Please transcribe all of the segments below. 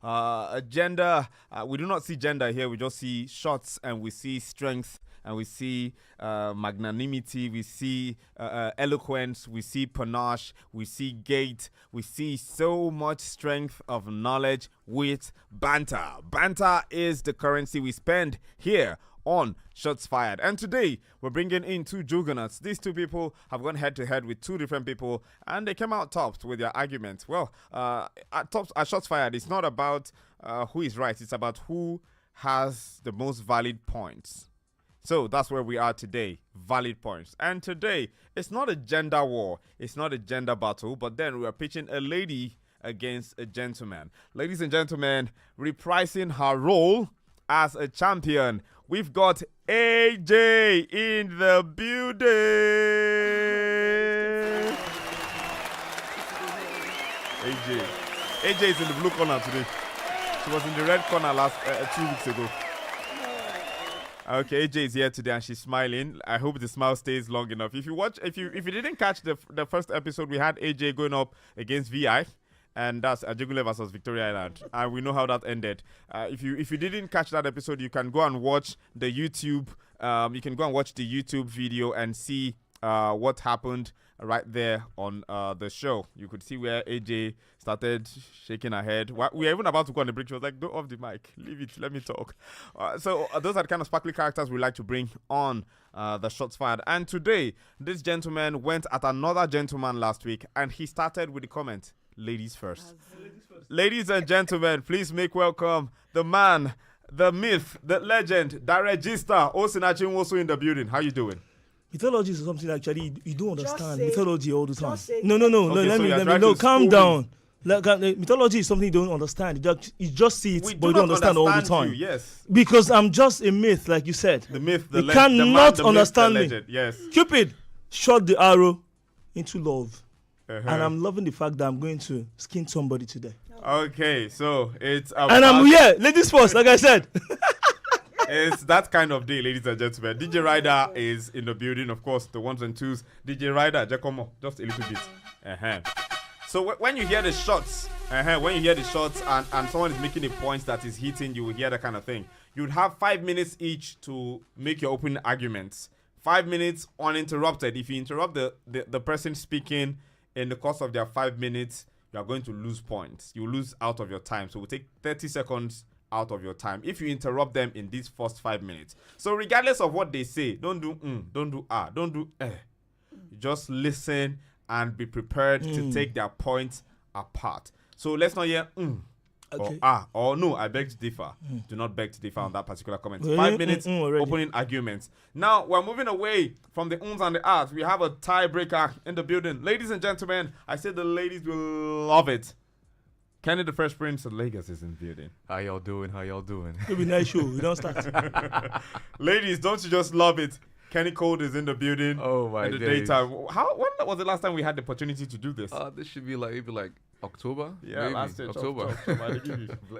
Gender, we do not see gender here. We just see shots and we see strength and we see magnanimity. We see eloquence. We see panache. We see gait. We see so much strength of knowledge with banter. Banter is the currency we spend here on Shots Fired. And today, we're bringing in two juggernauts. These two people have gone head-to-head with two different people, and they came out tops with their arguments. Well, at Shots Fired, it's not about who is right. It's about who has the most valid points. So that's where we are today, valid points. And today, it's not a gender war. It's not a gender battle, but then we are pitching a lady against a gentleman. Ladies and gentlemen, reprising her role as a champion, we've got AJ in the building. AJ is in the blue corner today. She was in the red corner last 2 weeks ago. Okay, AJ is here today and she's smiling. I hope the smile stays long enough. If you didn't catch the first episode, we had AJ going up against VI. And that's Ajegunle versus Victoria Island. And we know how that ended. If you didn't catch that episode, you can go and watch the YouTube. You can go and watch the YouTube video and see what happened right there on the show. You could see where AJ started shaking her head. We were even about to go on the break. She was like, "Don't off the mic. Leave it. Let me talk." So those are the kind of sparkly characters we like to bring on the Shots Fired. And today, this gentleman went at another gentleman last week, and he started with the comment, "Ladies first." Ladies and gentlemen, please make welcome the man, the myth, the legend, DEREGISTAR, Osinachi Nwosu in the building. How you doing? Mythology is something actually you don't understand mythology all the time. No. Okay, let me. No, calm down. Mythology is something you don't understand. You just see it, but you don't understand all the time. Yes. Because I'm just a myth, like you said. The myth, the you legend. cannot understand me. Yes. Cupid shot the arrow into love. Uh-huh. And I'm loving the fact that I'm going to skin somebody today. Okay, so it's about... And I'm here, ladies first, like I said. It's that kind of day, ladies and gentlemen. DJ Ryder is in the building, of course, the ones and twos. DJ Ryder, Giacomo, just a little bit. Uh-huh. So when you hear the shots, and someone is making a point that is hitting, you will hear that kind of thing. You'd have 5 minutes each to make your opening arguments. 5 minutes uninterrupted. If you interrupt the person speaking in the course of their 5 minutes, you are going to lose points. You lose out of your time. So we'll take 30 seconds out of your time if you interrupt them in these first 5 minutes. So regardless of what they say, don't do don't do don't do Just listen and be prepared to take their points apart. So let's not hear Okay. or no, I beg to differ. Do not beg to differ on that particular comment. 5 minutes opening arguments. Now we're moving away from the uns and the ahs. We have a tiebreaker in the building. Ladies and gentlemen, I said the ladies will love it. Kenny the Fresh Prince of Lagos is in the building. How y'all doing? It'll be a nice show. We don't start. Ladies, don't you just love it? Kenny Cold is in the building. Oh my in the days. daytime. When was the last time we had the opportunity to do this? This should be like October. Yeah, maybe. last year. October.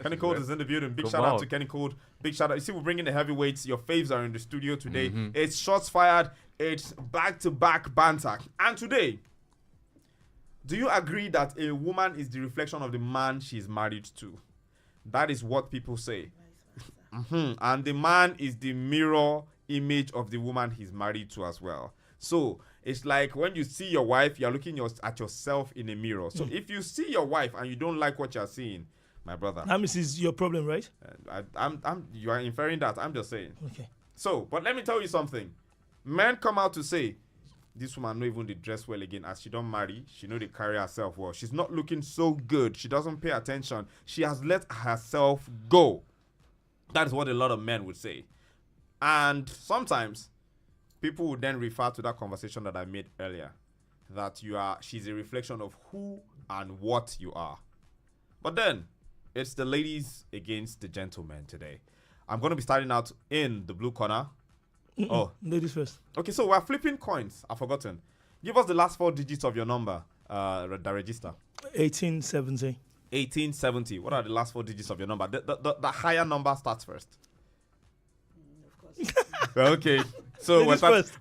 Kenny Cold is in the building. Big shout out to Kenny Cold. Big shout out. You see, we're bringing the heavyweights. Your faves are in the studio today. It's Shots Fired. It's back-to-back banter. And today, do you agree that a woman is the reflection of the man she's married to? That is what people say. And the man is the mirror image of the woman he's married to as well. So it's like when you see your wife, you're looking at yourself in a mirror. So if you see your wife and you don't like what you're seeing, my brother, That means it's your problem, right? You are inferring that. I'm just saying. Okay. So, but let me tell you something. Men come out to say, this woman not even dey dress well again. As she don't marry, she know they carry herself well. She's not looking so good. She doesn't pay attention. She has let herself go. That is what a lot of men would say. And sometimes people would then refer to that conversation that I made earlier, that she's a reflection of who and what you are. But then it's the ladies against the gentlemen today. I'm going to be starting out in the blue corner. Oh, ladies first. Okay, so we're flipping coins. I've forgotten. Give us the last 4 digits of your number, DEREGISTAR. 1870. 1870. What are the last 4 digits of your number? The higher number starts first. Of course. Okay. So Ladies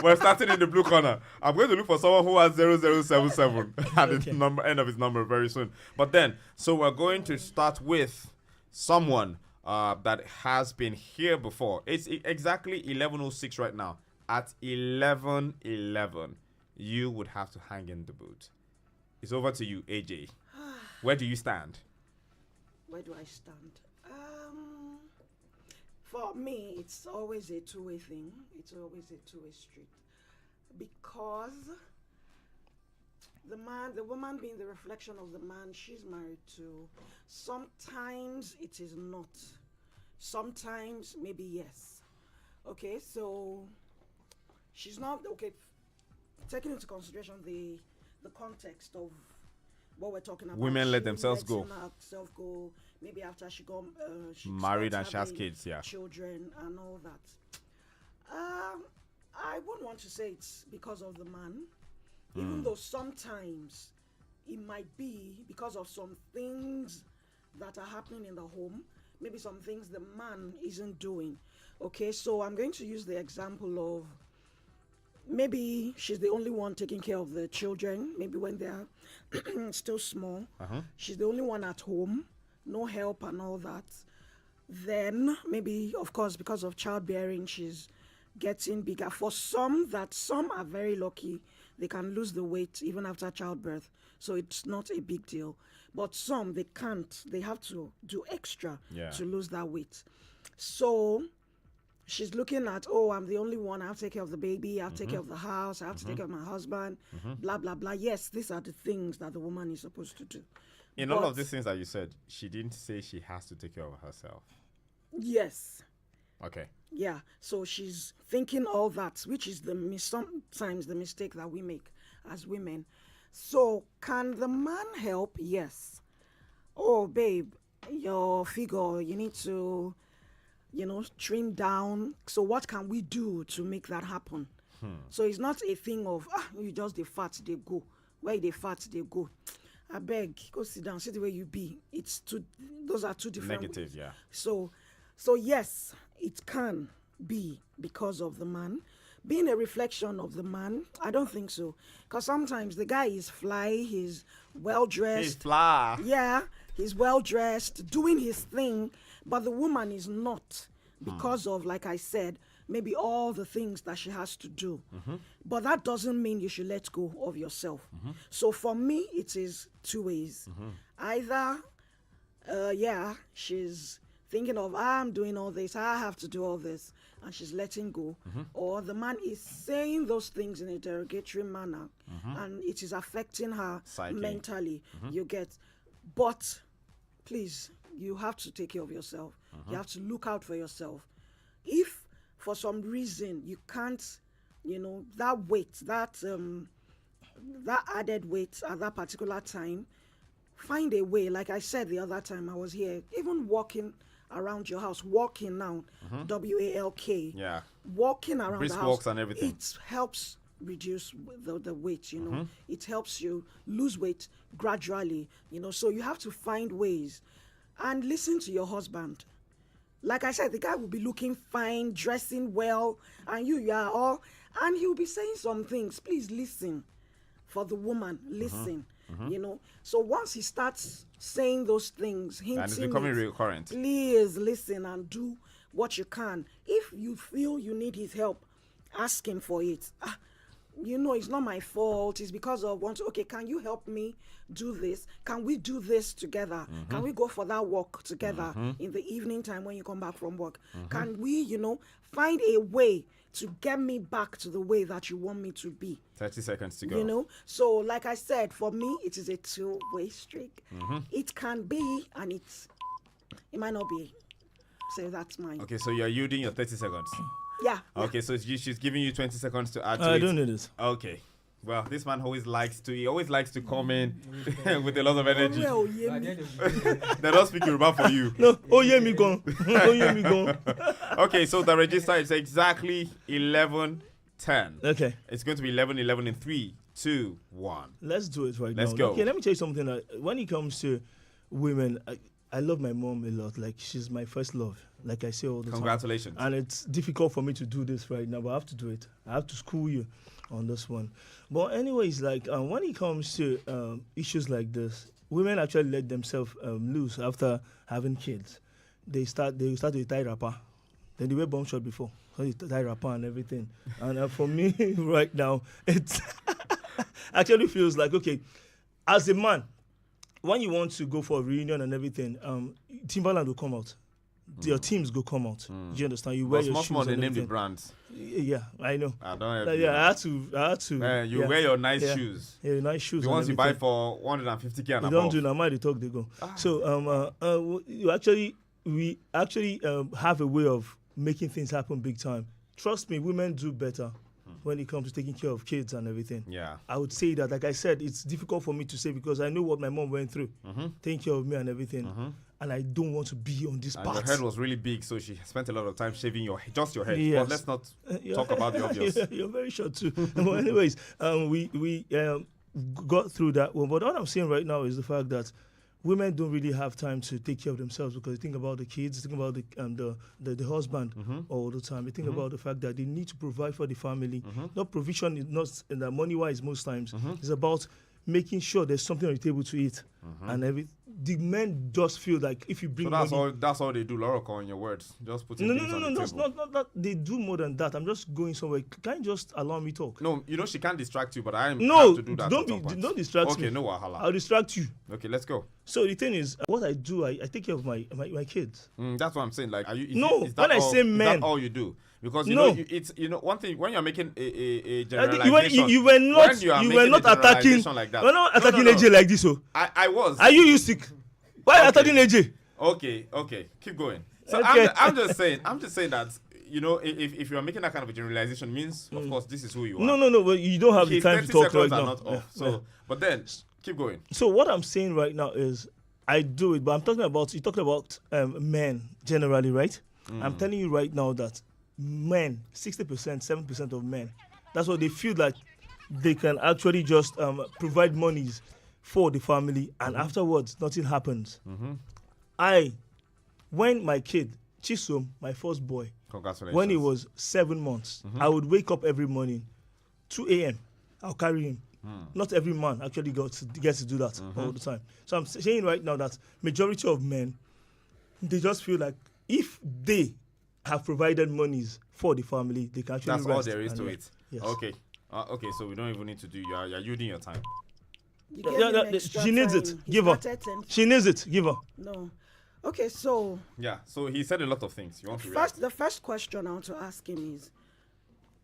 we're starting in the blue corner. I'm going to look for someone who has 0077 at the end of his number very soon. But then, so we're going to start with someone that has been here before. It's exactly 11:06 right now. At 11:11, you would have to hang in the boot. It's over to you, AJ. Where do you stand? Where do I stand? For me, it's always a two-way thing. It's always a two-way street. Because the woman being the reflection of the man she's married to, sometimes it is not. Sometimes maybe yes. Okay, so she's not, okay, taking into consideration the context of what we're talking about. Women let themselves go. Maybe after she got married and she has kids, children and all that. I wouldn't want to say it's because of the man, even though sometimes it might be because of some things that are happening in the home. Maybe some things the man isn't doing. Okay, so I'm going to use the example of maybe she's the only one taking care of the children, maybe when they're still small. She's the only one at home, no help and all that. Then maybe, of course, because of childbearing, she's getting bigger. For some are very lucky, they can lose the weight even after childbirth, so it's not a big deal. But some, they can't. They have to do extra to lose that weight. So she's looking at, I'm the only one. I have to take care of the baby. I have to take care of the house. I have to take care of my husband. Blah, blah, blah. Yes, these are the things that the woman is supposed to do. In all of these things that you said, she didn't say she has to take care of herself. Yes. Okay. Yeah. So she's thinking all that, which is sometimes the mistake that we make as women. So can the man help? Yes. Oh, babe, your figure, you need to, trim down. So what can we do to make that happen? So it's not a thing of, you just the fat, they go. Where the fat, they go. I beg, go sit down, sit the way you be. Those are two different negative, ways. yeah. So yes, it can be because of the man. Being a reflection of the man, I don't think so. Because sometimes the guy is fly, he's well-dressed. He's fly. Yeah, he's well-dressed, doing his thing, but the woman is not because of, like I said, maybe all the things that she has to do. But that doesn't mean you should let go of yourself. So for me, it is two ways. Either, she's thinking of, I'm doing all this, I have to do all this, and she's letting go. Or the man is saying those things in a derogatory manner, and it is affecting her mentally. You get. But please, you have to take care of yourself. You have to look out for yourself. If for some reason you can't, that weight, that added weight at that particular time, find a way. Like I said the other time I was here, even walking around your house, walking now, WALK. Yeah. Walking around brisk the house. walks and everything. It helps reduce the weight, It helps you lose weight gradually, So you have to find ways and listen to your husband. Like I said, the guy will be looking fine, dressing well, and you are all, and he'll be saying some things. Please listen. For the woman, listen. So once he starts saying those things, hinting, and it's becoming recurrent. Please listen and do what you can. If you feel you need his help, ask him for it. It's not my fault. It's because of okay, can you help me do this? Can we do this together? Can we go for that walk together in the evening time when you come back from work? Can we, find a way to get me back to the way that you want me to be? 30 seconds to go. So like I said, for me, it is a two-way streak. It can be, and it might not be. So that's mine. Okay, so you're yielding your 30 seconds. Yeah. Okay, so she's giving you 20 seconds to add to it. I don't know this. Okay. Well, this man always likes to come in with a lot of energy. They're not speaking Yoruba for you. No, me gone. Me gone. Okay, so the register is exactly 11:10. Okay. It's going to be 11:11 in 3, 2, 1. Let's do it right now. Let's go. Okay, let me tell you something. When it comes to women, I love my mom a lot. Like, she's my first love. Like I say all the Congratulations. time. And it's difficult for me to do this right now, but I have to do it. I have to school you on this one. But anyways, like when it comes to issues like this, women actually let themselves loose after having kids. They start to tie wrapper. Then they wear bomb shot before. So they tie wrapper and everything. And for me right now, it actually feels like, okay, as a man, when you want to go for a reunion and everything, Timberland will come out. Your teams go come out. You understand? You wear your shoes more they and name the everything. brands. Yeah, I know. I don't Like, yeah, I had to. Man, you yeah. wear your nice Yeah. shoes. Yeah, nice shoes. The and ones you buy everything. for 150k and You above. don't do now. They talk, they go. So we actually have a way of making things happen big time. Trust me, women do better when it comes to taking care of kids and everything. Yeah. I would say that, like I said, it's difficult for me to say because I know what my mom went through, taking care of me and everything, and I don't want to be on this And part. your head was really big, so she spent a lot of time shaving just your head. Yes. But let's not talk about the obvious. You're very short too. But anyways, we got through that one. But all I'm saying right now is the fact that women don't really have time to take care of themselves because they think about the kids, they think about the husband all the time. They think about the fact that they need to provide for the family. Not provision is not money wise most times. It's about making sure there's something on the table to eat. And the men just feel like if you bring So that's all they do, Loroco, in your words. Just putting things on the that's table. not. They do more than that. I'm just going somewhere. Can you just allow me talk? No, she can't distract you, but I have to do that. Don't distract me. Okay, no wahala. I'll distract you. Okay, let's go. So the thing is, what I do, I take care of my kids. That's what I'm saying. Like, are you? When I say men, is that all you do? Because No. it's one thing when you're making a you generalization. you were not attacking. Like that. We're not attacking No. AJ like this. Oh, I was. are you sick? Why are you attacking AJ? Okay, keep going. So Okay. I'm just saying that if you're making that kind of a generalization, means of course this is who you are. No. But you don't have the His time 30 to talk right seconds are now. not off. So, but then keep going. So what I'm saying right now is I do it, but I'm talking about men generally, right? I'm telling you right now that men, 60%, 7% of men, that's what they feel like they can actually just provide monies for the family, and afterwards nothing happens. When my kid Chisom, my first boy, Congratulations. when he was 7 months, I would wake up every morning, 2 a.m. I'll carry him. Not every man actually gets to do that all the time. So I'm saying right now that majority of men, they just feel like if they have provided monies for the family, they can actually That's rest all there is and to rest. it. Yes. Okay, so we don't even need to do. You're using your time. You gave him extra She needs time. it. He Give her. started 10. She needs it. Give her. No. Okay, so Yeah. So he said a lot of things. You want to react? the first question I want to ask him is,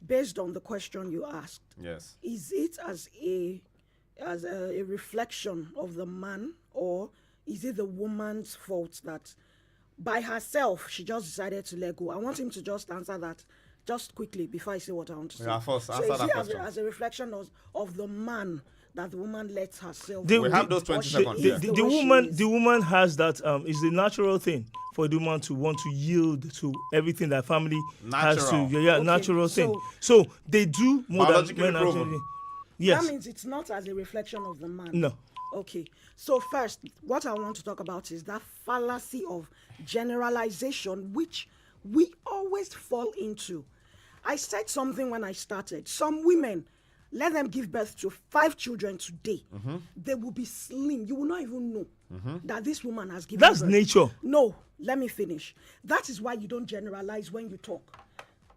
based on the question you asked, Yes. is it as a reflection of the man, or is it the woman's fault that by herself she just decided to let go? I want him to just answer that just quickly before I say what I want to say. Yeah, first, so answer is that it question. as a reflection of the man that the woman lets herself The- go? We have those 20 Or she seconds, is yeah. The way she woman, is? the woman has that. It's the natural thing for the woman to want to yield to everything that family has Natural. to. Yeah, Okay, natural thing. so- So they do more than Biologically men proven. actually. Yes. That means it's not as a reflection of the man. No. Okay. So first, what I want to talk about is that fallacy of generalization, which we always fall into. I said something when I started. Some women, let them give birth to 5 children today. They will be slim. You will not even know that this woman has given That's birth. nature. No, let me finish. That is why you don't generalize when you talk.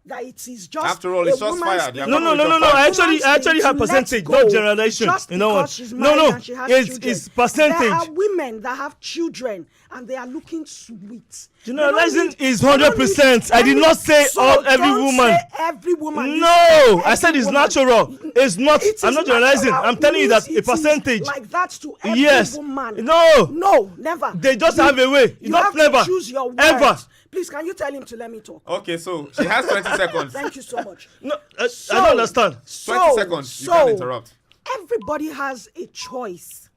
That it is just After all, it's a just woman's fire. They are No. coming with your I fire. actually have percentage, not generalization. Just You know because what? she's No, married and she has children. it's percentage. There are women that have children and they are looking sweet. Generalizing is They don't 100%. need- I did not say every don't woman. say every woman. You No, say I said every it's woman. natural. It's not. It I'm is not generalizing. natural. I'm telling you that Means a it is percentage. like that to every Yes. woman. No, never. they just have a way. You Not have never. to choose your words. Ever. Please, can you tell him to let me talk? Okay, so she has 20 seconds. Thank you so much. No, I don't understand. 20 seconds. You can't interrupt. Everybody has a choice.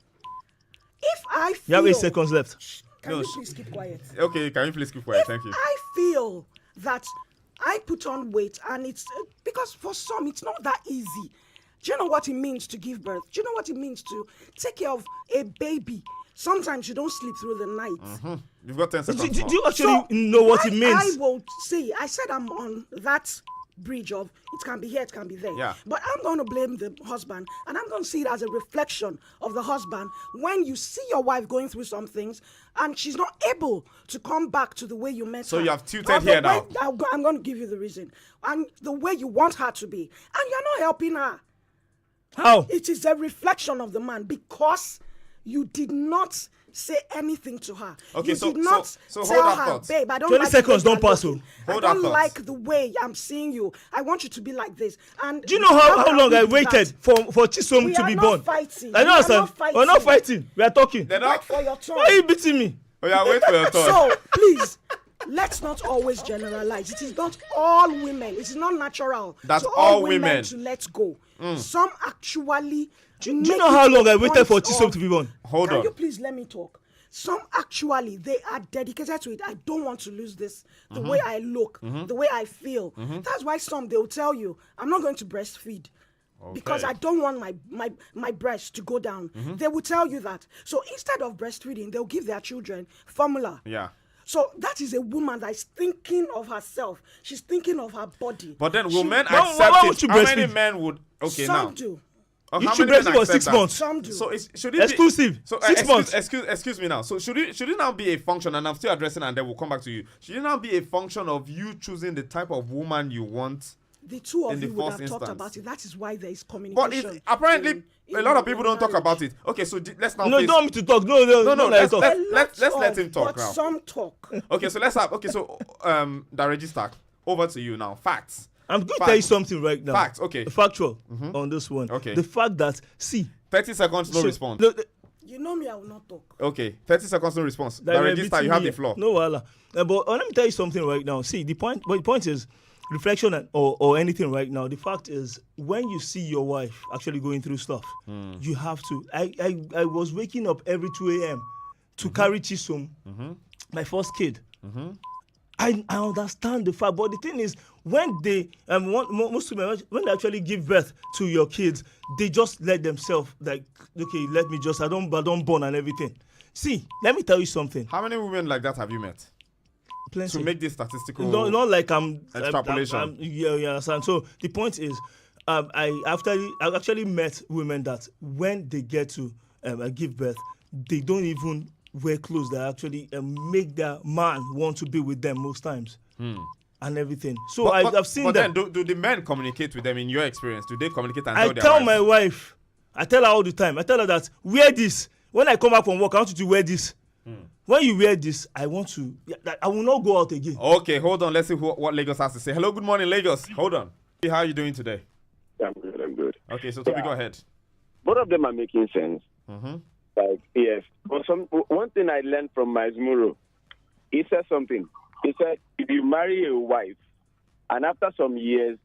If I feel, You have 8 seconds left. Can No, you please keep quiet? Okay, can you please keep quiet? Thank you. I feel that I put on weight, and it's because for some it's not that easy. Do you know what it means to give birth? Do you know what it means to take care of a baby? Sometimes you don't sleep through the night. You've got 10 seconds. Do you actually know what it means? I will say, I said I'm on that bridge of it can be here, it can be there. Yeah. But I'm going to blame the husband, and I'm going to see it as a reflection of the husband when you see your wife going through some things and she's not able to come back to the way you met her. So you have tilted here now. I'm going to give you the reason. And the way you want her to be. And you're not helping her. How? It is a reflection of the man because you did not say anything to her. Okay, you so did not hold tell that her, thought. babe, I don't 20 like seconds the way don't you're pass. looking. Hold I that don't thought. like the way I'm seeing you. I want you to be like this. And Do you know how can long we I do waited that? for Chisom We to are be not born? fighting. I We don't are understand. not fighting. We're not fighting. We are talking. They're Wait not. for your turn. Why are you beating me? Oh yeah, wait for your turn. So please, let's not always generalize. It is not all women. It is not natural. That's to all women women. to let go. Some actually. Do you know how long I waited for Chisom to be born? Hold Can on. you please let me talk? Some actually, they are dedicated to it. I don't want to lose this. The way I look, the way I feel. That's why some, they'll tell you, I'm not going to breastfeed. Because Okay. I don't want my breast to go down. They will tell you that. So instead of breastfeeding, they'll give their children formula. Yeah. So that is a woman that is thinking of herself. She's thinking of her body. But then will She- men Why accept would it? you How many breastfeed? men would? Okay, Some now. do. You How should many men breastfeed for accept 6 that? months. Some do. So should it Exclusive. Be, so 6 months. Excuse me now. So should it now be a function? And I'm still addressing, and then we'll come back to you. Should it now be a function of you choosing the type of woman you want? The two in of the you would have first talked instance. about it. That is why there is But communication. apparently in a lot of people in don't talk marriage. about it. Okay, so let's now. No, face- don't want me to talk. No, No, let talk. let's A lot let of, him talk but now. some talk. Okay, so let's have. Okay, so DEREGISTAR, over to you now. Facts. I'm going to Facts. tell you something right now. Facts, okay. Factual on this one. Okay. The fact that, see. 30 seconds, no so- response. You know me, I will not talk. Okay, 30 seconds, no response. that you're DEREGISTAR, you beating have me the floor. No, wala. But let me tell you something right now. See, the point is, reflection or anything right now. The fact is, when you see your wife actually going through stuff, you have to. I was waking up every 2 a.m. to carry Chisom, my first kid. I understand the fact, but the thing is, when they most women, when they actually give birth to your kids, they just let themselves like, okay, let me just I don't born and everything. See, let me tell you something. How many women like that have you met? Plenty. To make this statistical. Not like I'm Extrapolation. yeah, you understand. So the point is, I actually met women that when they get to give birth, they don't even wear clothes that actually make their man want to be with them most times. And everything. So I've seen but them. But then, do the men communicate with them in your experience? Do they communicate and I tell their tell wives? my wife, I tell her all the time. I tell her that wear this. When I come back from work, I want you to wear this. When you wear this, I want to. I will not go out again. Okay, hold on. Let's see what Lagos has to say. Hello, good morning, Lagos. Hold on. How are you doing today? I'm good. Okay, so Toby, go ahead. Both of them are making sense. Like, yes. But one thing I learned from my Zmuro, he said something. He said, if you marry a wife, and after some years,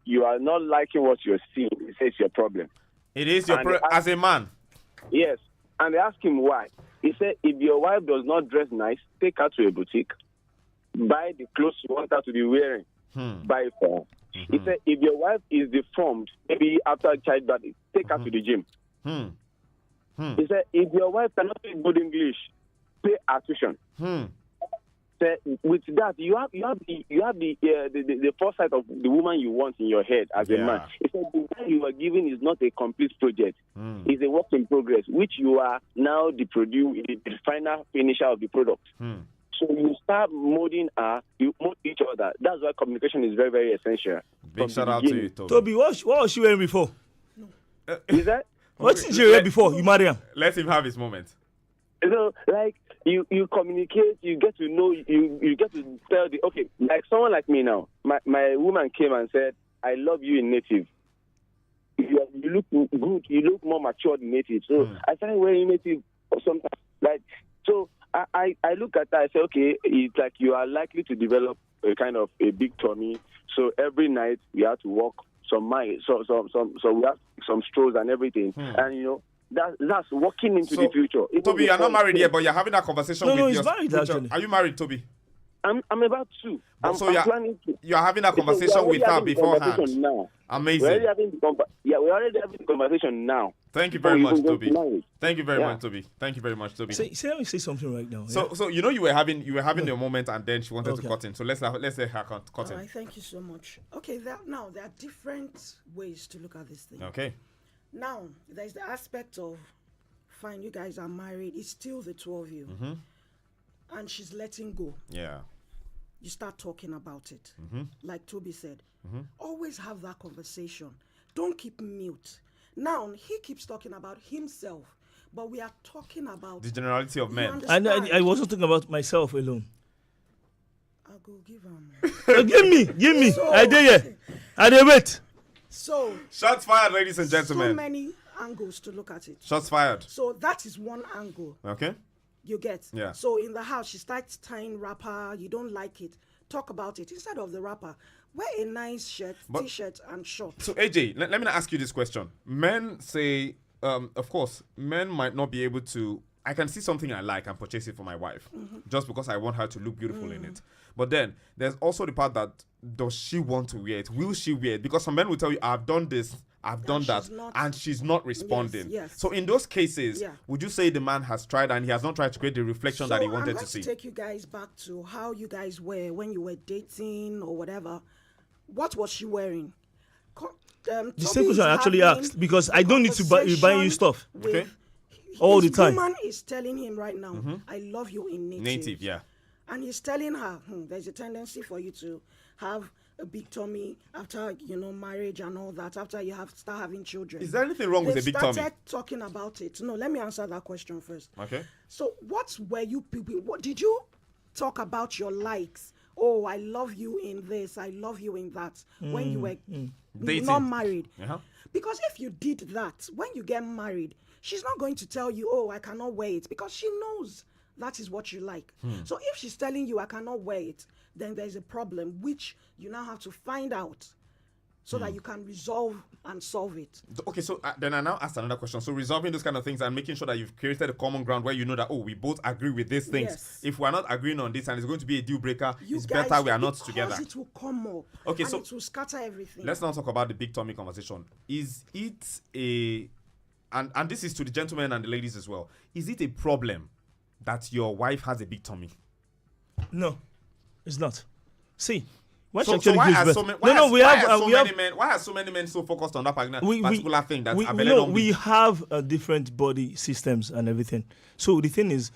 you are not liking what you're seeing, he says it's your problem. It is your as a man. Yes. And they asked him why. He said, if your wife does not dress nice, take her to a boutique, buy the clothes you want her to be wearing, buy it for her. He said, if your wife is deformed, maybe after childbirth, take her to the gym. He said, if your wife cannot speak good English, pay her tuition. Said, with that, you have the foresight of the woman you want in your head as a man. He said, the one you are giving is not a complete project. It's a work in progress, which you are now the final finisher of the product. So you start molding her, you mold each other. That's why communication is very, very essential. Big shout out to you, Toby. Toby, what was she wearing before? Is that? What did she wear before? You marry her? Let him have his moment. So, like, you communicate, you get to know, you get to tell okay, like someone like me now, my woman came and said, I love you in native. You look good, you look more matured in native. So I started wearing native or something. Like, so I look at that, I say, okay, it's like you are likely to develop a kind of a big tummy. So every night we have to walk some miles, so we have some strolls and everything. And, you know, that's walking into the future. Toby, you're not married yet, but you're having that conversation with he's married, actually. Are you married, Toby? I'm about to. So I'm planning to. you're having a So conversation we're with her already having the beforehand. conversation now. Amazing. We're already having the conversation now. Thank you Before very we much, even go Toby. to marriage. Thank you very Yeah. much, Toby. Thank you very much, Toby. Let me say something right now. So you know you were having your moment, and then she wanted to Okay. cut in. So let's let her cut All in. right, thank you so much. Okay, there are different ways to look at this thing. Okay. Now, there's the aspect of, fine, you guys are married. It's still the two of you. And she's letting go. Yeah. You start talking about it. Like Toby said, always have that conversation. Don't keep mute. Now, he keeps talking about himself, but we are talking about The generality of you men. And understand? I wasn't talking about myself alone. I'll go give him. Give me. So- I did it. I did wait. So, Shots fired, ladies and so gentlemen. many angles to look at it. Shots fired. So that is one angle. Okay. You get? Yeah. So in the house, she starts tying wrapper. You don't like it. Talk about it. Instead of the wrapper, wear a nice shirt, t-shirt, and shorts. So AJ, let me ask you this question. Men say, of course, men might not be able to. I can see something I like and purchase it for my wife, just because I want her to look beautiful in it. But then there's also the part that, does she want to wear it? Will she wear it? Because some men will tell you, I've done this, I've done that, she's not- and she's not responding. yes. So in those cases, Yeah. would you say the man has tried and he has not tried to create the reflection that he I'm wanted going to see? take you guys back to how you guys were when you were dating or whatever. What was she wearing? The same question I actually asked, because I don't need to buy you stuff. Okay. All the time. Woman is telling him right now, I love you in native. Native, yeah. And he's telling her, there's a tendency for you to have a big tummy after, marriage and all that, after you start having children. Is there anything wrong with a They've big tummy? started talking about it. No, let me answer that question first. Okay. So what were you people, what did you talk about your likes? Oh, I love you in this, I love you in that, when you were Dating. not married. Uh-huh. Because if you did that, when you get married, she's not going to tell you, oh, I cannot wear it, because she knows that is what you like. So if she's telling you, I cannot wear it, then there's a problem, which you now have to find out so that you can resolve and solve it. Okay, so then I now ask another question. So resolving those kind of things and making sure that you've created a common ground where you know that, oh, we both agree with these things. Yes. If we're not agreeing on this and it's going to be a deal breaker, You it's guys, better we are not because together. it will come up. Okay, and so it will scatter everything. Let's now talk about the big tummy conversation. Is it and this is to the gentlemen and the ladies as well. Is it a problem that your wife has a big tummy? No, it's not. See, when she So actually why gives are birth. so many? Why are so many men so focused on that particular thing that we have different body systems and everything. So the thing is,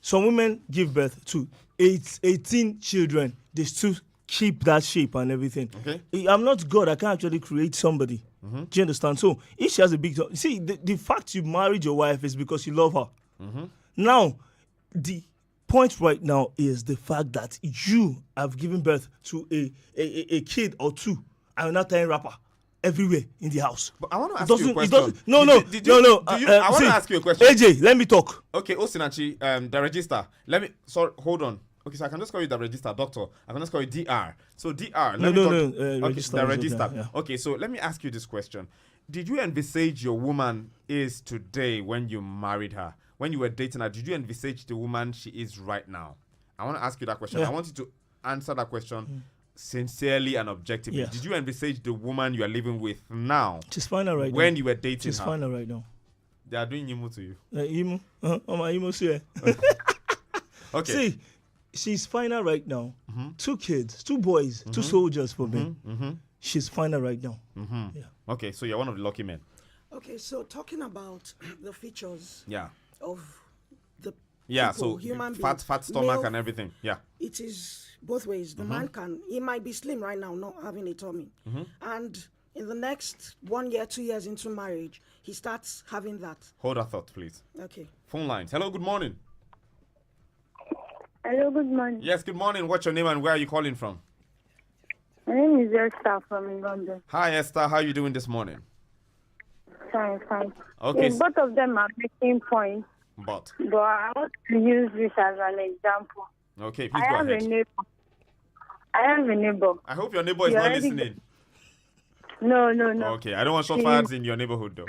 some women give birth to 18 children. They still keep that shape and everything. Okay. I'm not God. I can't actually create somebody. Do you understand? So if she has a big, see, the fact you married your wife is because you love her. Now, the point right now is the fact that you have given birth to a kid or two and you're not tying wrapper everywhere in the house. But I want to ask you a question. I want want to ask you a question. AJ, let me talk. Okay, Osinachi, the register. Hold on. Okay, so I can just call you the register, doctor. I can just call you DR. So DR. Register. The register. Okay, yeah. Okay, so let me ask you this question. Did you envisage your woman is today when you married her? When you were dating her, did you envisage the woman she is right now? I want to ask you that question. Yeah. I want you to answer that question sincerely and objectively. Yes. Did you envisage the woman you are living with now She's fine right now. when you were dating She's her? fine right now. They are doing Yimu to you. Imo, my Imo here. Okay. See, she's fine right now. 2 kids, 2 boys, 2 soldiers for me. She's fine right now. Yeah. Okay, so you're one of the lucky men. Okay, so talking about the features Yeah. of the Yeah, people, so human fat being, stomach male, and everything. Yeah. it is both ways. The man he might be slim right now, not having a tummy. And in the next 1 year, 2 years into marriage, he starts having that. Hold that thought, please. Okay. Phone lines. Hello, good morning. Hello, good morning. Yes, good morning. What's your name and where are you calling from? My name is Esther from London. Hi, Esther. How are you doing this morning? Fine. Okay. Both of them are making points, But I want to use this as an example. okay, please I go have ahead. I have a neighbor. I hope your neighbor is You not already- listening. No. Okay, I don't want short fires in your neighborhood though.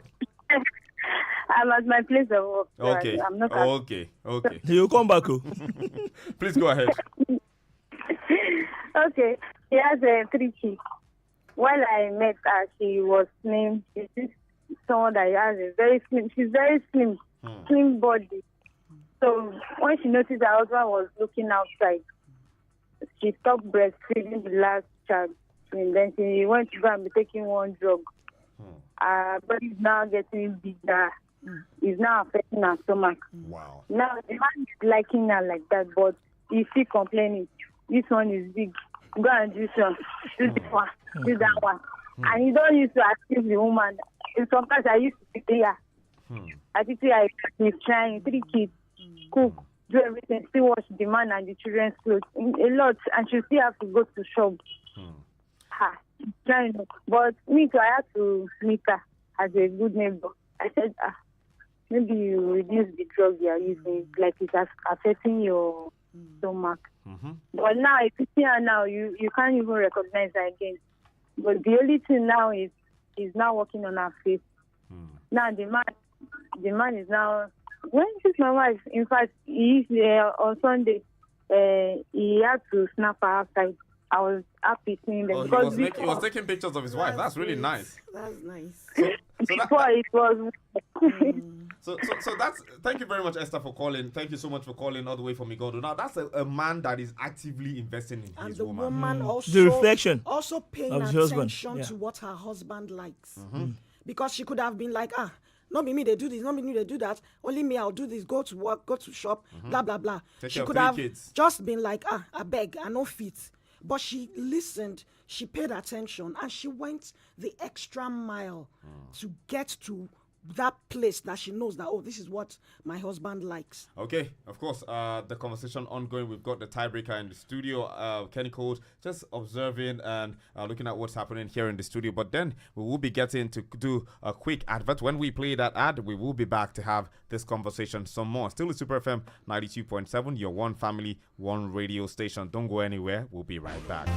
I'm at my place of work. so Okay. I'm not Okay. He'll come back. Please go ahead. Okay, she has 3 kids. When I met her, she was slim. She's someone that has a very slim. She's very slim, slim body. So when she noticed her husband was looking outside, she stopped breastfeeding the last child. And then she went to go and be taking one drug. Her body is now getting bigger. It's now affecting her stomach. Wow. Now the man is liking her like that, but he's still complaining. This one is big. Go and do some. Do this one. Do that one. And he don't used to accuse the woman. And sometimes I used to sit there. I think he's trying 3 kids, cook, do everything, still wash the man and the children's clothes. A lot, and she still have to go to shop. Trying, but me too, I had to meet her as a good neighbor. I said, maybe you reduce the drug you are using, like it's affecting your stomach. But now, if you see her now, you can't even recognize her again. But the only thing now is now working on her face. Now the man is now. When she's my wife, in fact, he on Sunday, he had to snap her outside. I was happy seeing them. He was taking pictures of his wife. That's really nice. That's nice. So that's, thank you very much, Esther, for calling. Thank you so much for calling all the way from Igodo. Now that's a man that is actively investing in his woman. And the woman also the reflection also paying attention to what her husband likes, because she could have been like, not me, they do this, not me, they do that. Only me, I'll do this. Go to work, go to shop, blah blah blah. Take she care of could 3 have kids. just been like, I beg, I no fit. But she listened, she paid attention, and she went the extra mile to get to that place that she knows that, this is what my husband likes. Okay, of course, the conversation ongoing. We've got the tiebreaker in the studio, Kenny Cole, just observing and looking at what's happening here in the studio. But then we will be getting to do a quick advert. When we play that ad, we will be back to have this conversation some more. Still with Super FM 92.7, your one family, one radio station. Don't go anywhere. We'll be right back.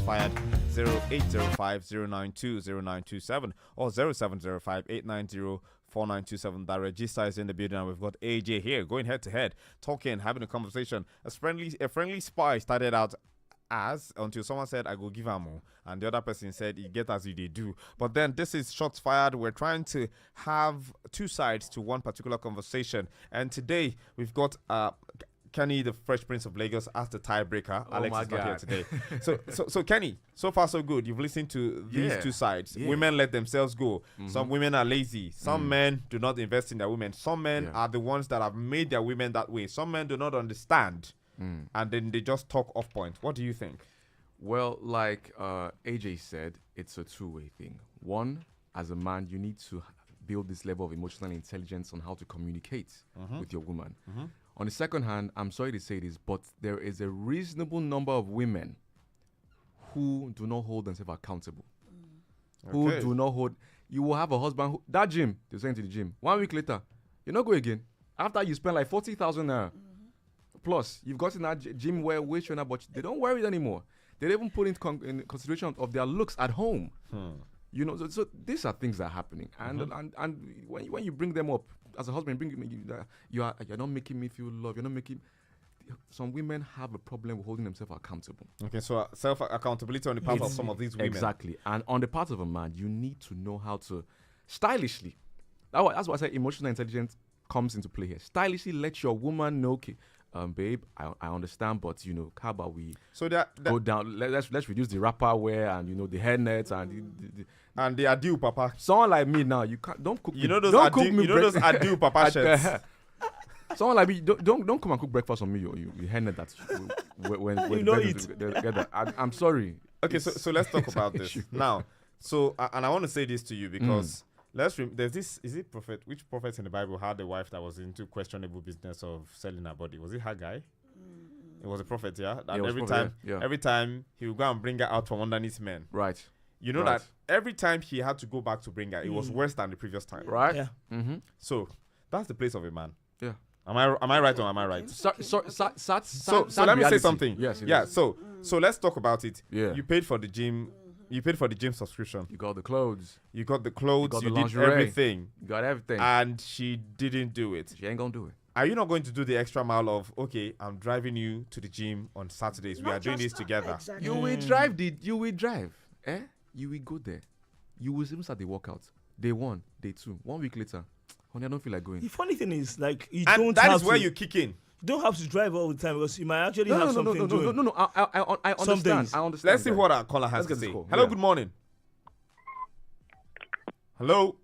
fired 0805-092-0927 or 0705-890-4927. That register is in the building, and we've got AJ here going head to head, talking, having a conversation. A friendly spy started out as until someone said I go give her more, and the other person said you get as you they do. But then this is shots fired. We're trying to have two sides to one particular conversation, and today we've got Kenny, the Fresh Prince of Lagos, as the tiebreaker. Alex is not here today. So Kenny, so far so good. You've listened to these two sides. Yeah. Women let themselves go. Some women are lazy. Some men do not invest in their women. Some men are the ones that have made their women that way. Some men do not understand, and then they just talk off point. What do you think? Well, like AJ said, it's a two-way thing. One, as a man, you need to build this level of emotional intelligence on how to communicate with your woman. On the second hand, I'm sorry to say this, but there is a reasonable number of women who do not hold themselves accountable. Who do not hold. You will have a husband who, that gym, they're saying to the gym, 1 week later, you not go again. After you spend like 40,000 naira. Plus, you've gotten that gym wear weight trainer, but they don't wear it anymore. They don't even put in consideration of their looks at home. You know, so these are things that are happening, and when you bring them up as a husband, you're not making me feel loved. You're not making. Some women have a problem with holding themselves accountable. Okay, so self accountability on the part of some of these women. Exactly, and on the part of a man, you need to know how to stylishly. That's why I say emotional intelligence comes into play here. Stylishly, let your woman know, okay, babe, I understand, but how about we go down? Let's reduce the wrapper wear and the hairnets and the adieu papa. Someone like me now, you don't cook. Those adieu papa shirts. Someone like me, don't come and cook breakfast on me. You hairnet that when together. I'm sorry. Okay, so let's talk about this now. So and I want to say this to you because. There's this. Is it prophet? Which prophet in the Bible had a wife that was into questionable business of selling her body? Was it Haggai? It was a prophet, yeah. And every time he would go and bring her out from underneath men. Right. You know that every time he had to go back to bring her, it was worse than the previous time. Right. Yeah. So that's the place of a man. Yeah. Am I right or am I right? So let me say something. Yes. Yeah. So let's talk about it. Yeah. You paid for the gym. You paid for the gym subscription. You got the clothes. You did lingerie. everything. You got everything. And she didn't do it. She ain't gonna do it. Are you not going to do the extra mile of, okay, I'm driving you to the gym on Saturdays. We are doing this together. Exactly. You will drive. You will go there. You will even start the workout. Day 1, day 2. 1 week later, honey, I don't feel like going. The funny thing is, like, that is where you kick in. You don't have to drive all the time because you might actually have something doing. No. I understand. I understand. Let's see what our caller has to say. Hello, good morning. Hello.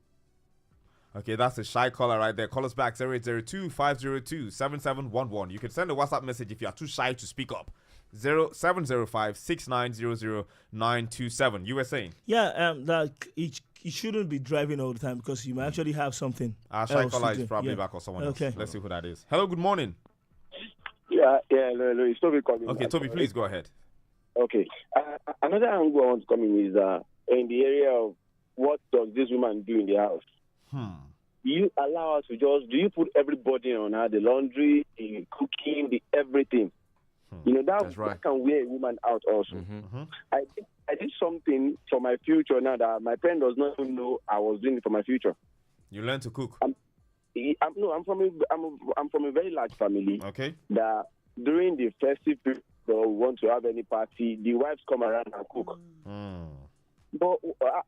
Okay, that's a shy caller right there. Call us back 0802-502-7711. You can send a WhatsApp message if you are too shy to speak up. 0705-6900-927. You were saying? Yeah, like it shouldn't be driving all the time because you might actually have something. Our shy caller is probably back or someone else. Let's see who that is. Hello, good morning. Yeah, hello. It's Toby calling. Okay, Toby, please go ahead. Okay. Another angle I want to come in is in the area of what does this woman do in the house? You allow her to do you put everybody on her, the laundry, the cooking, the everything? That's right. That can wear a woman out also. I did something for my future now that my friend does not even know I was doing it for my future. You learn to cook? I'm from a very large family. Okay. That during the festive period, we want to have any party, the wives come around and cook. But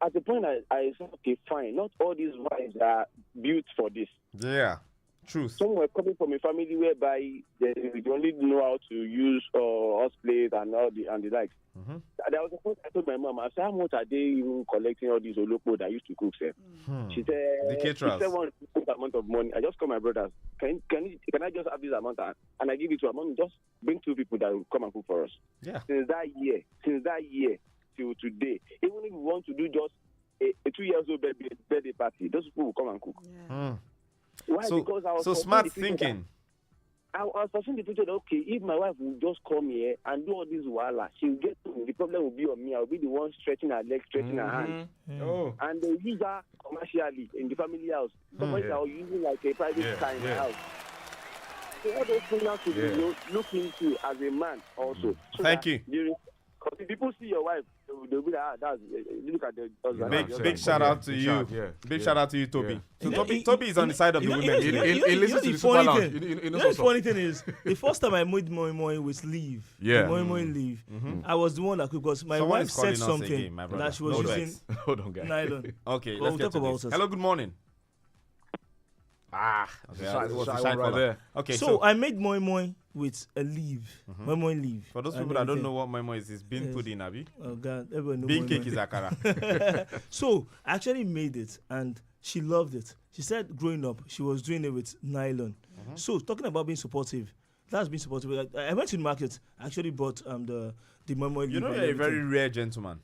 at the point, I said, okay, fine. Not all these wives are built for this. Yeah, truth. Some were coming from a family whereby they only know how to use horse plate and the likes. There was a point I told my mom, I said, how much are they even collecting all these olokpo that used to cook, sir? She said, the caterers. She said one amount of money. I just call my brothers. Can I just have this amount? And I give it to her. Mom, just bring 2 people that will come and cook for us. Yeah. Since that year till today, even if we want to do just a 2-year-old birthday party, those people will come and cook. Yeah. Why? Because I was smart thinking. I was foreseeing the future that, okay, if my wife will just come here and do all this wala, she'll get the problem will be on me. I'll be the one stretching her legs, stretching her hands. Oh. And they use her commercially in the family house. Somebody that are using like a private car in the house. So all those things have to be looked into as a man also. So Thank you. Because if people see your wife, they'll be like, that's look at the husband. Big shout out to you. Big shout out to you, Toby. So Toby is on the side of the women today. He listens to the super lounge. The funny thing is, the first time I made moi with leave, moi leave, I was the one that could, because my wife said something again, that she was using Hold on, guys. nylon. Okay, We'll let's get talk to about this. it. Hello, good morning. Okay, So I made moi with a leaf. Moi leaf. For those people that don't know what moi is, it's bean pudding, Abi. Oh God, everyone knows Bean moi cake moi. is akara. So I actually made it, and she loved it. She said growing up, she was doing it with nylon. So talking about being supportive, that's being supportive. I went to the market. I actually bought the moi leaf. You know, and you're a everything. very rare gentleman.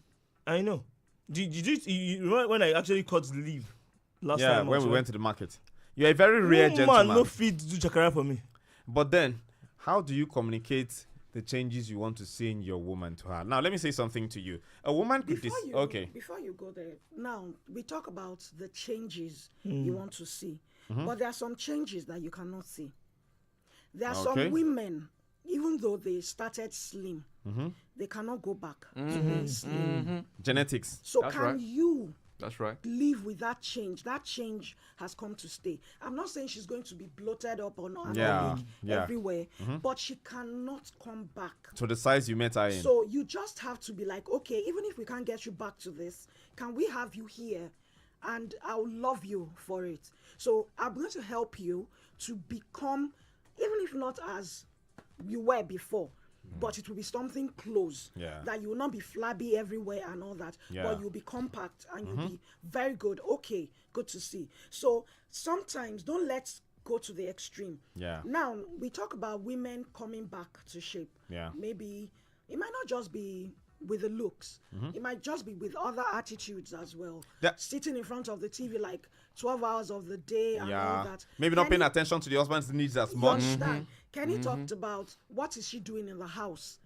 I know. Did you remember when I actually cut the leaf last time? When we also? went to the market. You're a very rare No gentleman. man, no feed do chakara for me. But then, how do you communicate the changes you want to see in your woman to her? Now, let me say something to you. A woman could Before you go there, now we talk about the changes you want to see, but there are some changes that you cannot see. There are some women, even though they started slim, they cannot go back to being slim. Genetics. So That's can right. you That's right. live with that change? That change has come to stay. I'm not saying she's going to be bloated up or not everywhere, but she cannot come back To the size you met her in. so you just have to be like, okay, even if we can't get you back to this, can we have you here? And I'll love you for it. So I'm going to help you to become, even if not as you were before, but it will be something close. Yeah. That you will not be flabby everywhere and all that, Yeah. but you'll be compact and you'll be very good. Okay, good to see. So sometimes don't let's go to the extreme. Yeah. Now we talk about women coming back to shape. Yeah. Maybe it might not just be with the looks. It might just be with other attitudes as well. Sitting in front of the TV like 12 hours of the day and all that. Maybe not paying attention to the husband's needs as You much. understand? Kenny talked about what is she doing in the house.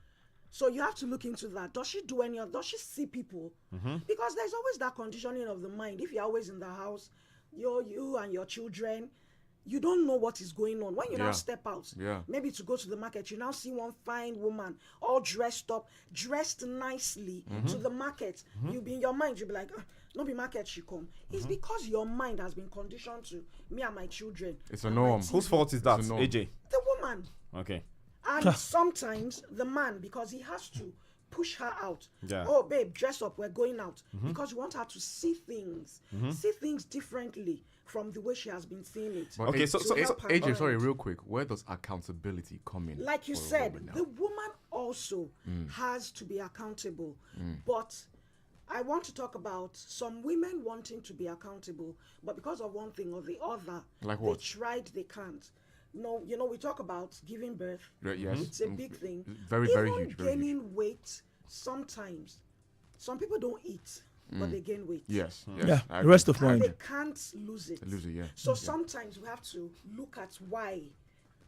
So you have to look into that. Does she do any of? Does she see people? Because there's always that conditioning of the mind. If you're always in the house, you and your children, you don't know what is going on. When you now step out, maybe to go to the market, you now see one fine woman all dressed up, dressed nicely to the market. You'll be in your mind, you'll be like, no be market she come. It's because your mind has been conditioned to me and my children. It's a norm. Whose fault is that, It's a norm. AJ? The woman. Okay. And sometimes the man, because he has to push her out. Yeah. Oh, babe, dress up, we're going out. Because you want her to see things differently from the way she has been seeing it. But Okay, so AJ, sorry, real quick. Where does accountability come in? Like you for a said, woman now? the woman also has to be accountable. But I want to talk about some women wanting to be accountable, but because of one thing or the other, Like they what? tried, they can't. No, you know, we talk about giving birth. Yes. It's a big thing. Very, Even very huge. Very gaining huge. weight, sometimes. Some people don't eat, but they gain weight. Yes. Yeah, I the agree. rest of And mind. they can't lose it. Lose it, yeah. So sometimes we have to look at why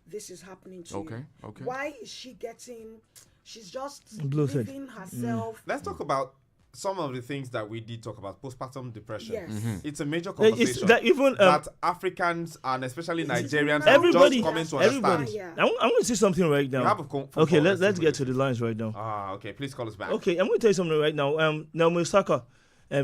this is happening to you. Okay. Why is she getting? She's just Bloated. living herself. Let's talk about some of the things that we did talk about. Postpartum depression. Yes. It's a major It's conversation that even that Africans and especially Nigerians everybody, are just coming to everybody. understand. Yeah. I'm going to say something right You have now. a phone Okay, call, let's get to the lines right now. Okay, please call us back. Okay, I'm going to tell you something right now. Naomi Osaka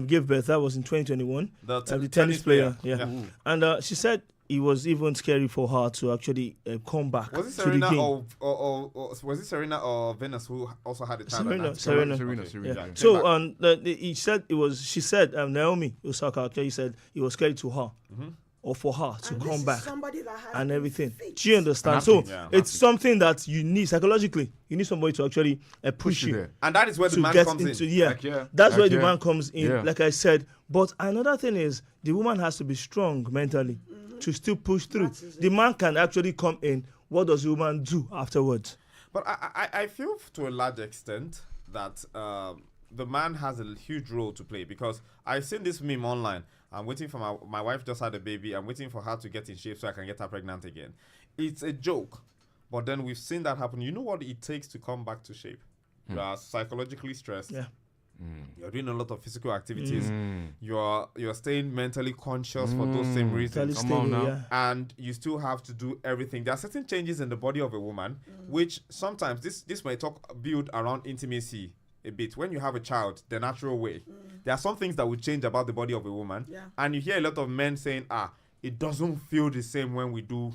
gave birth. That was in 2021. The The tennis player. Yeah. Yeah. And she said it was even scary for her to actually come back Was it to the Serena game. or was it Serena or Venus who also had a child? at Serena. that? Serena. Yeah. Came So back. he said it was. She said Naomi Osaka actually said it was scary to her or for her to And this come is back somebody that has and been everything. fit. Do you understand? An So athlete, yeah, an it's something that you need psychologically. You need somebody to actually push you there. And that is where the to man get comes into in. Like, yeah. That's Like, where the yeah. man comes in. Yeah. Like I said, but another thing is the woman has to be strong mentally to still push through. That is it. The man can actually come in. What does the woman do afterwards? But I feel to a large extent that the man has a huge role to play, because I've seen this meme online. I'm waiting for my wife just had a baby. I'm waiting for her to get in shape so I can get her pregnant again. It's a joke, but then we've seen that happen. You know what it takes to come back to shape? You are psychologically stressed. Yeah. You're doing a lot of physical activities. You're staying mentally conscious for those same reasons. Mentally Come on stable, now. yeah. And you still have to do everything. There are certain changes in the body of a woman, which sometimes this may build around intimacy a bit. When you have a child, the natural way, there are some things that will change about the body of a woman. Yeah. And you hear a lot of men saying, it doesn't feel the same when we do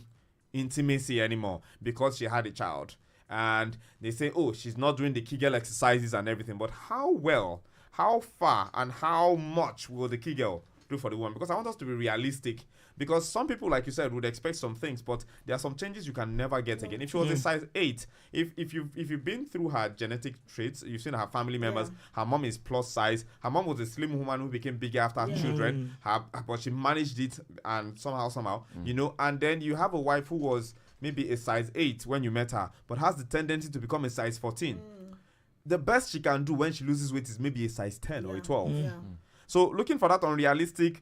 intimacy anymore because she had a child. And they say, oh, she's not doing the Kegel exercises and everything. But how well, how far, and how much will the Kegel do for the woman? Because I want us to be realistic. Because some people, like you said, would expect some things, but there are some changes you can never get again. If she was a size 8, if you've been through her genetic traits, you've seen her family members, her mom is plus size. Her mom was a slim woman who became bigger after her children, but she managed it and somehow, you know. And then you have a wife who was maybe a size 8 when you met her, but has the tendency to become a size 14. The best she can do when she loses weight is maybe a size 10 or a 12. So looking for that unrealistic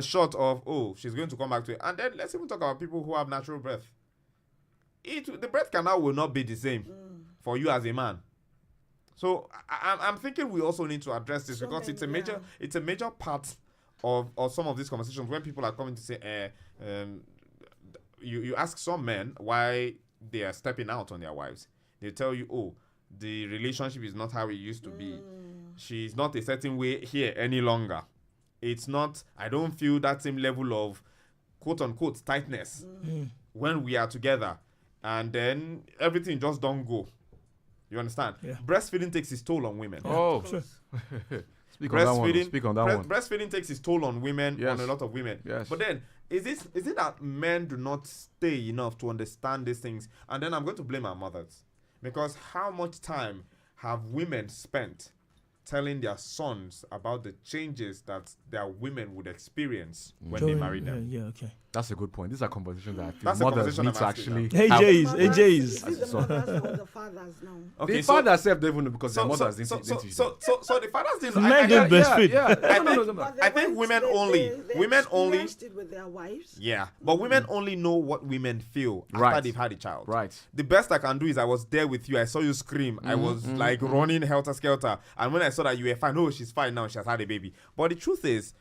shot of, oh, she's going to come back to it. And then let's even talk about people who have natural breath. The breath canal will not be the same for you as a man. So I'm thinking we also need to address this because it's a major part of some of these conversations when people are coming to say, you ask some men why they are stepping out on their wives. They tell you, oh, the relationship is not how it used to be. She's not a certain way here any longer. It's not, I don't feel that same level of quote unquote tightness when we are together. And then everything just don't go. You understand? Yeah. Breastfeeding takes its toll on women. Oh, sure. Speak on that one. Breastfeeding takes its toll on women, on a lot of women. Yes. But then, is it that men do not stay enough to understand these things? And then I'm going to blame our mothers. Because how much time have women spent telling their sons about the changes that their women would experience when they marry them? Yeah, okay. That's a good point. These are conversations that I feel That's a mothers conversation need to I'm actually asking AJs. Is it the mothers or the fathers now? Okay, the fathers said they even because their mothers didn't so the fathers didn't. Men don't breastfeed. I think women only experienced it with their wives. Yeah, but women only know what women feel after they've had a child. Right. The best I can do is I was there with you. I saw you scream. I was like running helter skelter, and when I saw that you were fine, oh, she's fine now. She has had a baby. But the truth is,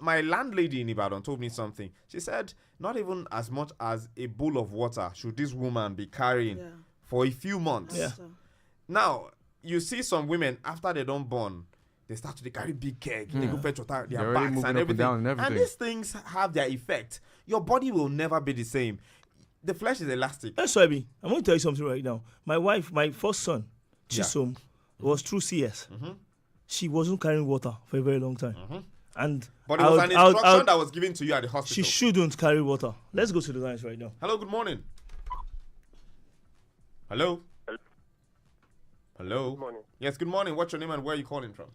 my landlady in Ibadan told me something. She said, not even as much as a bowl of water should this woman be carrying for a few months. Yeah. Now, you see some women, after they don't born, they start to carry big keg. They go fetch water, their backs and everything. And these things have their effect. Your body will never be the same. The flesh is elastic. That's why I'm going to tell you something right now. My wife, my first son, Chisom, was through CS. She wasn't carrying water for a very long time. But it was an instruction that was given to you at the hospital. She shouldn't carry water. Let's go to the lines right now. Hello, good morning. Hello? Hello? Good morning. Yes, good morning. What's your name and where are you calling from?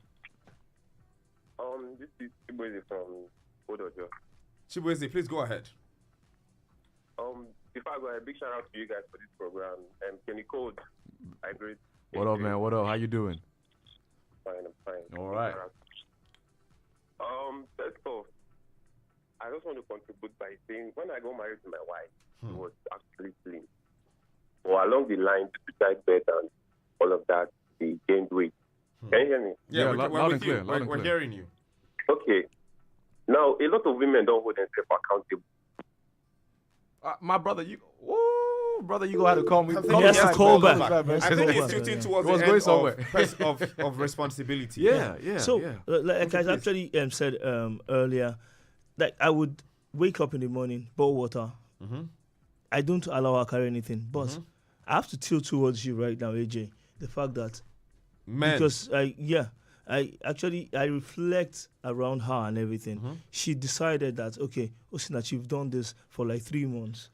This is Chibueze from Odojo. Chibueze, please go ahead. Before I go, a big shout out to you guys for this program. Kenny Code, I agree. What up, man? What up? How you doing? Fine, I'm fine. All right. First off, I just want to contribute by saying when I got married to my wife, she was actually slim. Or along the line, to decide better and all of that, she gained weight. Can you hear me? Yeah, loud and clear. We're hearing you. Okay. Now, a lot of women don't hold themselves accountable. My brother, you gonna have to call me. Call back. I think it's shooting towards the end of responsibility. Yeah. So, like I actually said earlier, that I would wake up in the morning, boil water. I don't allow her to carry anything, but I have to tilt towards you right now, AJ. The fact that because I reflect around her and everything. She decided that Osina, you've done this for like 3 months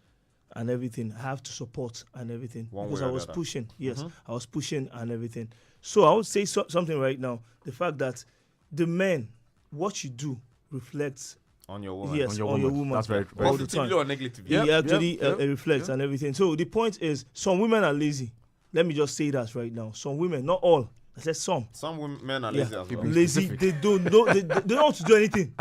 and everything. I have to support and everything because I was pushing. Yes, I was pushing and everything. So I would say something right now. The fact that the men, what you do reflects on your woman. Yes, on your woman. That's very all the time. Positively or negatively. It actually reflects and everything. So the point is, some women are lazy. Let me just say that right now. Some women, not all. I said some. Some women are lazy as well. Lazy. They don't know. They don't want to do anything.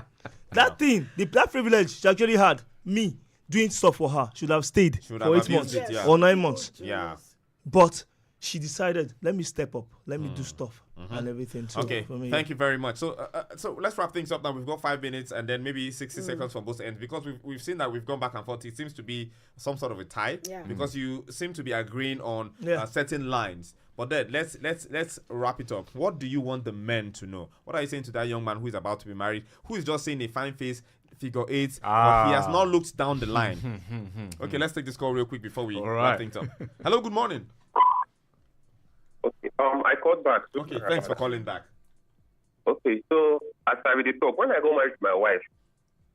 That thing, that privilege she actually had, me doing stuff for her, should have stayed for 8 months or 9 months. Yeah. But she decided, let me step up, let me do stuff and everything. So Okay, for me, thank you very much. So, so let's wrap things up now. We've got 5 minutes and then maybe 60 seconds from both ends, because we've seen that we've gone back and forth. It seems to be some sort of a tie, because you seem to be agreeing on certain lines. But then let's wrap it up. What do you want the men to know? What are you saying to that young man who is about to be married, who is just seeing a fine face, figure 8, but he has not looked down the line? Okay, let's take this call real quick before we wrap things up. Hello, good morning. Okay, I called back. Okay, thanks for calling back. Okay, so as I did talk, when I got married to my wife,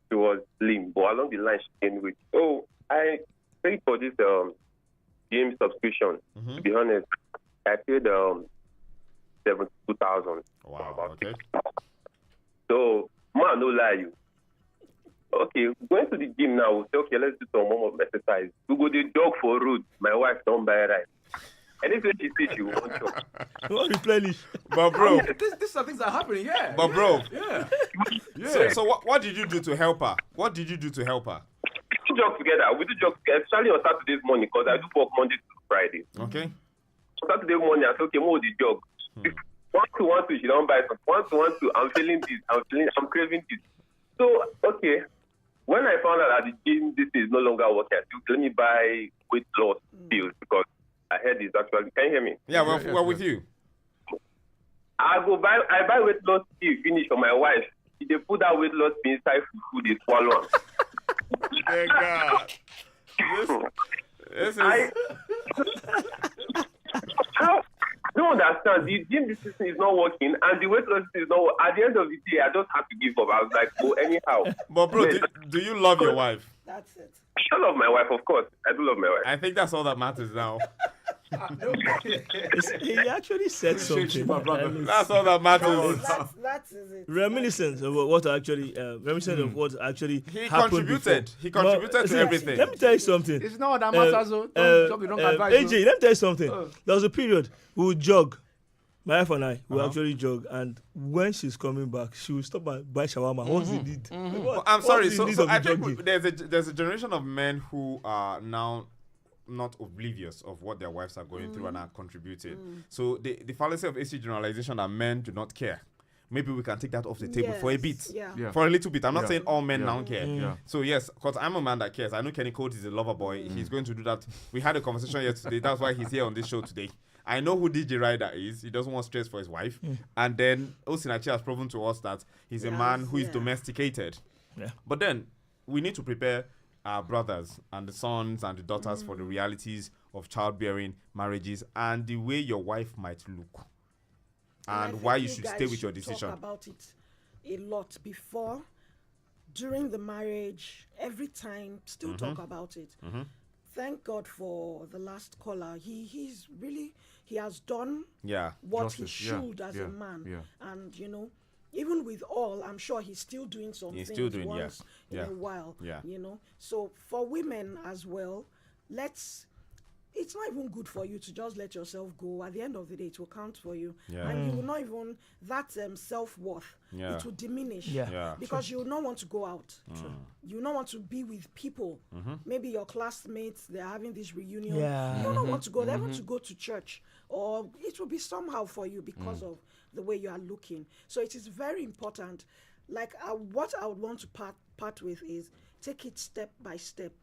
she was slim, but along the line she gained weight. So I paid for this gym subscription. To be honest, I paid 72,000. Wow. Okay. So man, no lie you. Okay, going to the gym now. We'll say, okay, let's do some more exercise. We go the jog for road. My wife don't buy rice. And this way she says she won't jog. What replenish? But bro, These are things that are happening. Yeah. but bro, Yeah. so what did you do to help her? What did you do to help her? We do jog together. We do jog together, especially on Saturdays morning, because I do work Monday to Friday. Okay. Saturday morning, I say, okay, more the jog. If 1 2 she don't buy some. 1 2 I'm feeling this. I'm craving this. So, okay. When I found out at the gym, this is no longer working, I said, let me buy weight loss pills, because I heard this actually. Can you hear me? Yeah, we're with you. I buy weight loss pill, finish for my wife. They put that weight loss pill inside food, they swallow. Thank God. This is... How? I don't understand. The gym system is not working, and the weight loss is not. At the end of the day, I just have to give up. I was like, oh, anyhow. But bro, do you love your wife? That's it. I love my wife, of course. I do love my wife. I think that's all that matters now. He actually said something. That's all that matters. That's it. Reminiscent of what actually, of what actually He happened contributed. before. He contributed to See, everything. Let me tell you something. It's not that matters. Don't advise. AJ, let me tell you something. There was a period we would jog. My wife and I will actually jog, and when she's coming back, she will stop and buy shawarma. What's the need? I'm sorry. What's the need So of I the think jogging? there's a generation of men who are now not oblivious of what their wives are going through and are contributing. So the fallacy of AC generalization that men do not care. Maybe we can take that off the table for a bit. Yeah. For a little bit. I'm not saying all men Yeah. now care. Yeah. So yes, because I'm a man that cares. I know Kenny Coates is a lover boy. He's going to do that. We had a conversation yesterday. That's why he's here on this show today. I know who DJ Ryder is. He doesn't want stress for his wife. And then Osinachi has proven to us that he's a man who is domesticated. Yeah. But then we need to prepare our brothers and the sons and the daughters for the realities of childbearing, marriages, and the way your wife might look. And why you should stay with your decision. Talk about it a lot before, during the marriage, every time. Still talk about it. Thank God for the last caller. He has done what Justice, he should as a man. Yeah. And even with all, I'm sure he's still doing some He's things still doing, once in a while. Yeah. So for women as well, it's not even good for you to just let yourself go. At the end of the day, it will count for you. Yeah. And you will not even, that self-worth, it will diminish. Yeah. Because you will not want to go out. You will not want to be with people. Maybe your classmates, they're having this reunion. Yeah. You don't want to go. They want to go to church. Or it will be somehow for you because of the way you are looking. So it is very important. Like what I would want to part with is take it step by step,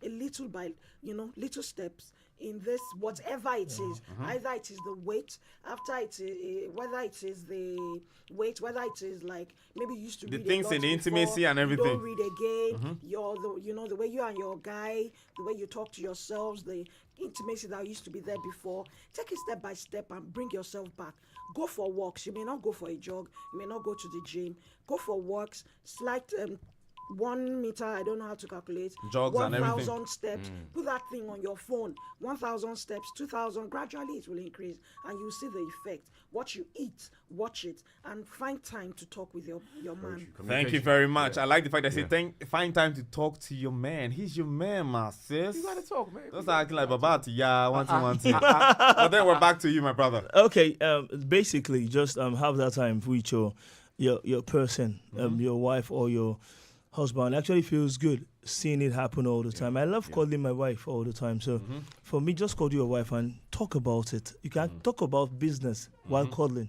a little by, little steps in this, whatever it is. Either it is the weight, after it is, whether it is the weight, whether it is like maybe you used to The read things a lot in the before, intimacy and everything. You don't read again. The way you and your guy, the way you talk to yourselves, the intimacy that used to be there before. Take it step by step and bring yourself back. Go for walks. You may not go for a jog. You may not go to the gym. Go for walks. Slight 1 meter, I don't know how to calculate. Jogs and everything. 1,000 steps. Put that thing on your phone. 1,000 steps, 2,000. Gradually, it will increase, and you see the effect. What you eat, watch it, and find time to talk with your man. Thank you very much. I like the fact that say find time to talk to your man. He's your man, my sis. You gotta talk, man. Just acting like Babati. Yeah, one thing. But then we're back to you, my brother. Okay, basically, just have that time with your person, your wife or your husband. It actually feels good seeing it happen all the time. I love calling my wife all the time. So for me, just call your wife and talk about it. You can talk about business while cuddling.